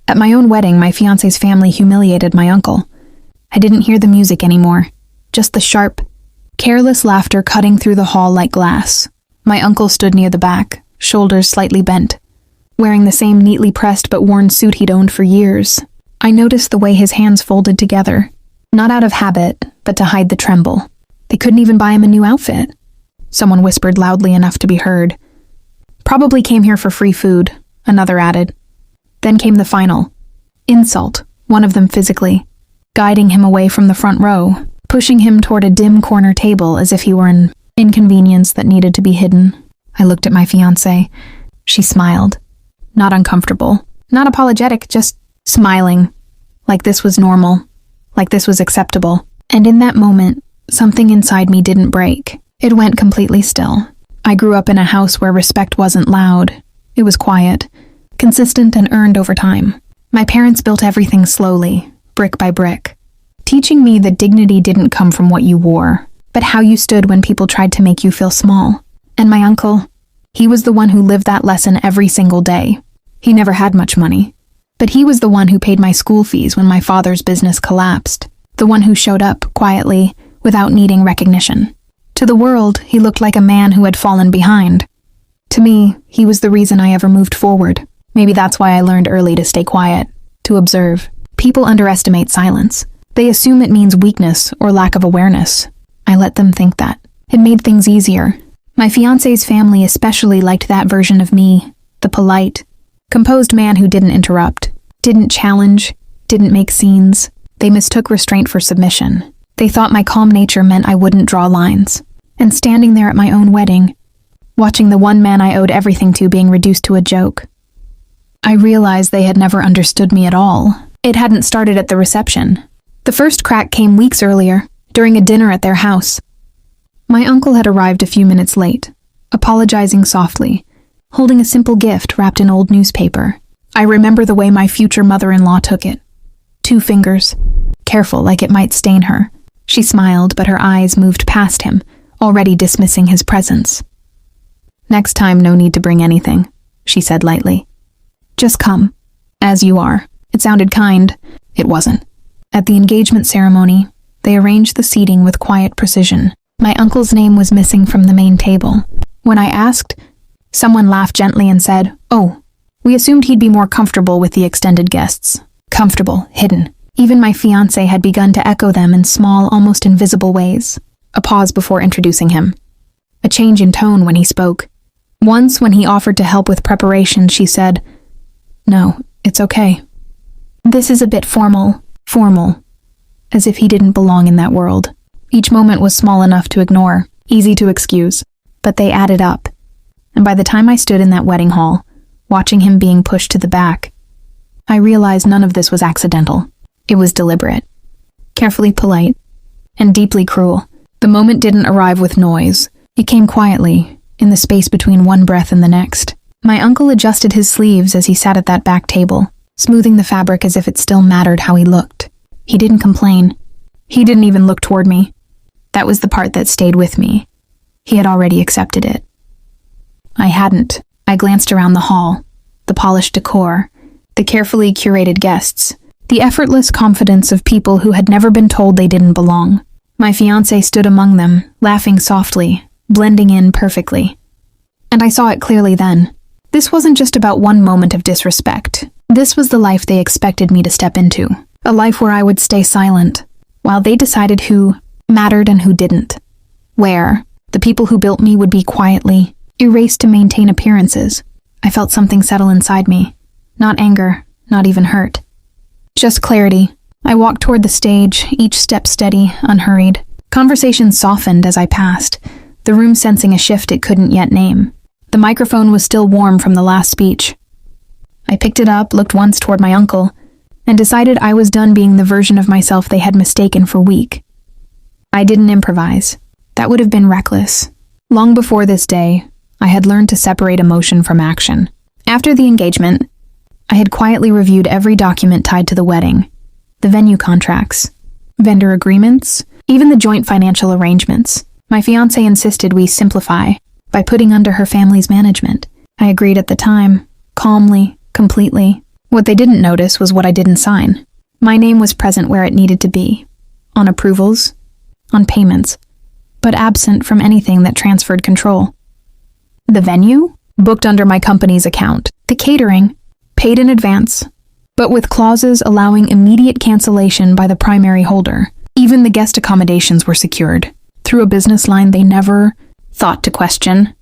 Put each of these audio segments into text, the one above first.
At my own wedding, my fiancé's family humiliated my uncle. I didn't hear the music anymore, just the sharp, careless laughter cutting through the hall like glass. My uncle stood near the back, shoulders slightly bent, wearing the same neatly pressed but worn suit he'd owned for years. I noticed the way his hands folded together, not out of habit, but to hide the tremble. They couldn't even buy him a new outfit. Someone whispered loudly enough to be heard. Probably came here for free food, another added. Then came the final insult, one of them physically, guiding him away from the front row, pushing him toward a dim corner table as if he were an inconvenience that needed to be hidden. I looked at my fiancée. She smiled. Not uncomfortable, not apologetic, just smiling, like this was normal, like this was acceptable. And in that moment, something inside me didn't break. It went completely still. I grew up in a house where respect wasn't loud. It was quiet, consistent, and earned over time. My parents built everything slowly, brick by brick, teaching me that dignity didn't come from what you wore, but how you stood when people tried to make you feel small. And my uncle, he was the one who lived that lesson every single day. He never had much money, but he was the one who paid my school fees when my father's business collapsed, the one who showed up quietly without needing recognition. To the world, he looked like a man who had fallen behind. To me, he was the reason I ever moved forward. Maybe that's why I learned early to stay quiet, to observe. People underestimate silence. They assume it means weakness or lack of awareness. I let them think that. It made things easier. My fiancé's family especially liked that version of me, the polite, composed man who didn't interrupt, didn't challenge, didn't make scenes. They mistook restraint for submission. They thought my calm nature meant I wouldn't draw lines. And standing there at my own wedding, watching the one man I owed everything to being reduced to a joke, I realized they had never understood me at all. It hadn't started at the reception. The first crack came weeks earlier, during a dinner at their house. My uncle had arrived a few minutes late, apologizing softly, holding a simple gift wrapped in old newspaper. I remember the way my future mother-in-law took it. 2 fingers, careful like it might stain her. She smiled, but her eyes moved past him, already dismissing his presence. "Next time, no need to bring anything," she said lightly. "Just come, as you are." It sounded kind. It wasn't. At the engagement ceremony, they arranged the seating with quiet precision. My uncle's name was missing from the main table. When I asked, someone laughed gently and said, "Oh, we assumed he'd be more comfortable with the extended guests." Comfortable, hidden. Even my fiancé had begun to echo them in small, almost invisible ways. A pause before introducing him. A change in tone when he spoke. Once, when he offered to help with preparation, she said, "No, it's okay." This is a bit formal, as if he didn't belong in that world. Each moment was small enough to ignore, easy to excuse, but they added up. And by the time I stood in that wedding hall, watching him being pushed to the back, I realized none of this was accidental. It was deliberate, carefully polite, and deeply cruel. The moment didn't arrive with noise. It came quietly, in the space between one breath and the next. My uncle adjusted his sleeves as he sat at that back table, smoothing the fabric as if it still mattered how he looked. He didn't complain. He didn't even look toward me. That was the part that stayed with me. He had already accepted it. I hadn't. I glanced around the hall, the polished decor, the carefully curated guests, the effortless confidence of people who had never been told they didn't belong. My fiancé stood among them, laughing softly, blending in perfectly. And I saw it clearly then. This wasn't just about one moment of disrespect. This was the life they expected me to step into. A life where I would stay silent, while they decided who mattered and who didn't. Where the people who built me would be quietly erased to maintain appearances. I felt something settle inside me. Not anger, not even hurt. Just clarity. I walked toward the stage, each step steady, unhurried. Conversations softened as I passed, the room sensing a shift it couldn't yet name. The microphone was still warm from the last speech. I picked it up, looked once toward my uncle, and decided I was done being the version of myself they had mistaken for weak. I didn't improvise. That would have been reckless. Long before this day, I had learned to separate emotion from action. After the engagement, I had quietly reviewed every document tied to the wedding, the venue contracts, vendor agreements, even the joint financial arrangements. My fiancé insisted we simplify by putting under her family's management. I agreed at the time, calmly, completely. What they didn't notice was what I didn't sign. My name was present where it needed to be, on approvals, on payments, but absent from anything that transferred control. The venue? Booked under my company's account. The catering? Paid in advance, but with clauses allowing immediate cancellation by the primary holder. Even the guest accommodations were secured, through a business line they never thought to question.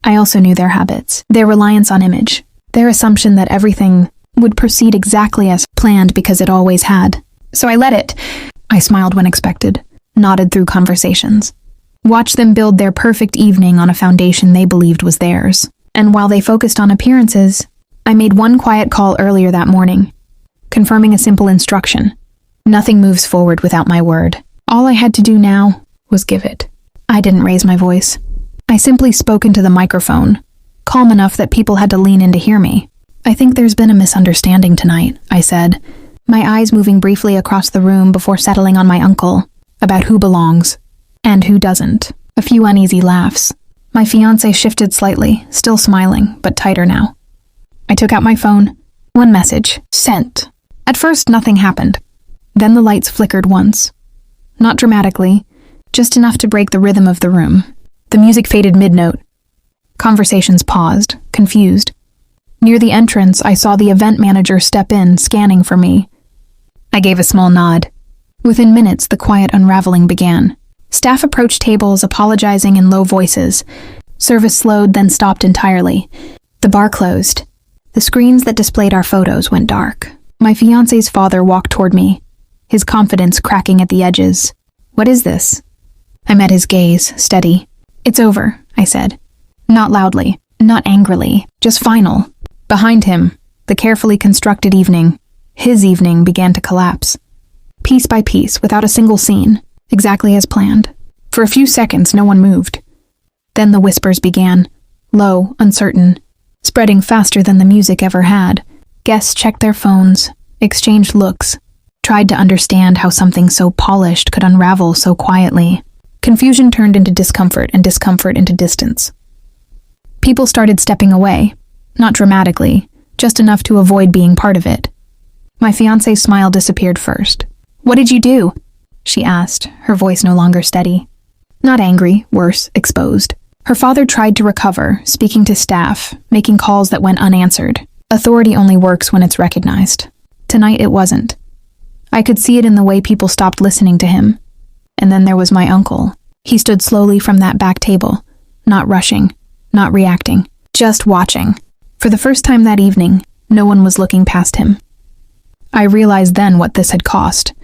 I also knew their habits, their reliance on image, their assumption that everything would proceed exactly as planned because it always had. So I let it. I smiled when expected, nodded through conversations, watched them build their perfect evening on a foundation they believed was theirs. And while they focused on appearances, I made one quiet call earlier that morning, confirming a simple instruction. Nothing moves forward without my word. All I had to do now was give it. I didn't raise my voice. I simply spoke into the microphone, calm enough that people had to lean in to hear me. I think there's been a misunderstanding tonight, I said, my eyes moving briefly across the room before settling on my uncle, about who belongs and who doesn't. A few uneasy laughs. My fiancé shifted slightly, still smiling, but tighter now. I took out my phone. One message. Sent. At first, nothing happened. Then the lights flickered once. Not dramatically, just enough to break the rhythm of the room. The music faded mid-note. Conversations paused, confused. Near the entrance, I saw the event manager step in, scanning for me. I gave a small nod. Within minutes, the quiet unraveling began. Staff approached tables, apologizing in low voices. Service slowed, then stopped entirely. The bar closed. The screens that displayed our photos went dark. My fiancé's father walked toward me, his confidence cracking at the edges. What is this? I met his gaze, steady. It's over, I said. Not loudly, not angrily, just final. Behind him, the carefully constructed evening, his evening, began to collapse. Piece by piece, without a single scene, exactly as planned. For a few seconds, no one moved. Then the whispers began, low, uncertain, spreading faster than the music ever had. Guests checked their phones, exchanged looks, tried to understand how something so polished could unravel so quietly. Confusion turned into discomfort and discomfort into distance. People started stepping away, not dramatically, just enough to avoid being part of it. My fiancé's smile disappeared first. What did you do? She asked, her voice no longer steady. Not angry, worse, exposed. Her father tried to recover, speaking to staff, making calls that went unanswered. Authority only works when it's recognized. Tonight it wasn't. I could see it in the way people stopped listening to him. And then there was my uncle. He stood slowly from that back table, not rushing, not reacting, just watching. For the first time that evening, no one was looking past him. I realized then what this had cost.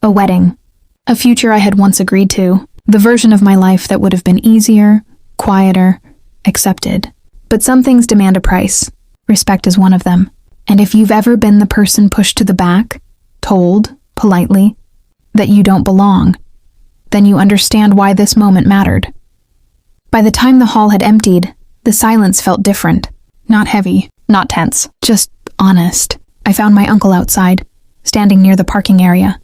A wedding. A future I had once agreed to. The version of my life that would have been easier, quieter, accepted. But some things demand a price. Respect is one of them. And if you've ever been the person pushed to the back, told, politely, that you don't belong, then you understand why this moment mattered. By the time the hall had emptied, the silence felt different. Not heavy, not tense, just honest. I found my uncle outside, standing near the parking area,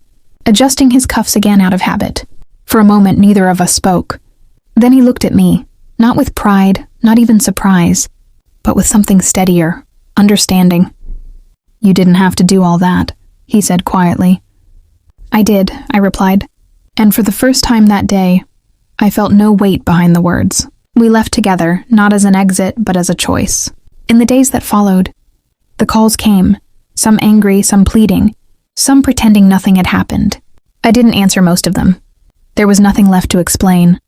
adjusting his cuffs again out of habit. For a moment, neither of us spoke. Then he looked at me, not with pride, not even surprise, but with something steadier, understanding. You didn't have to do all that, he said quietly. I did, I replied. And for the first time that day, I felt no weight behind the words. We left together, not as an exit, but as a choice. In the days that followed, the calls came, some angry, some pleading, some pretending nothing had happened. I didn't answer most of them. There was nothing left to explain.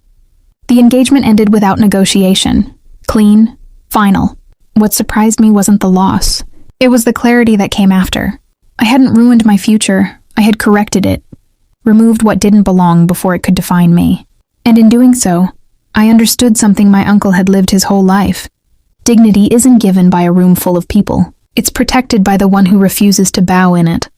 The engagement ended without negotiation. Clean, final. What surprised me wasn't the loss. It was the clarity that came after. I hadn't ruined my future. I had corrected it, removed what didn't belong before it could define me. And in doing so, I understood something my uncle had lived his whole life. Dignity isn't given by a room full of people. It's protected by the one who refuses to bow in it.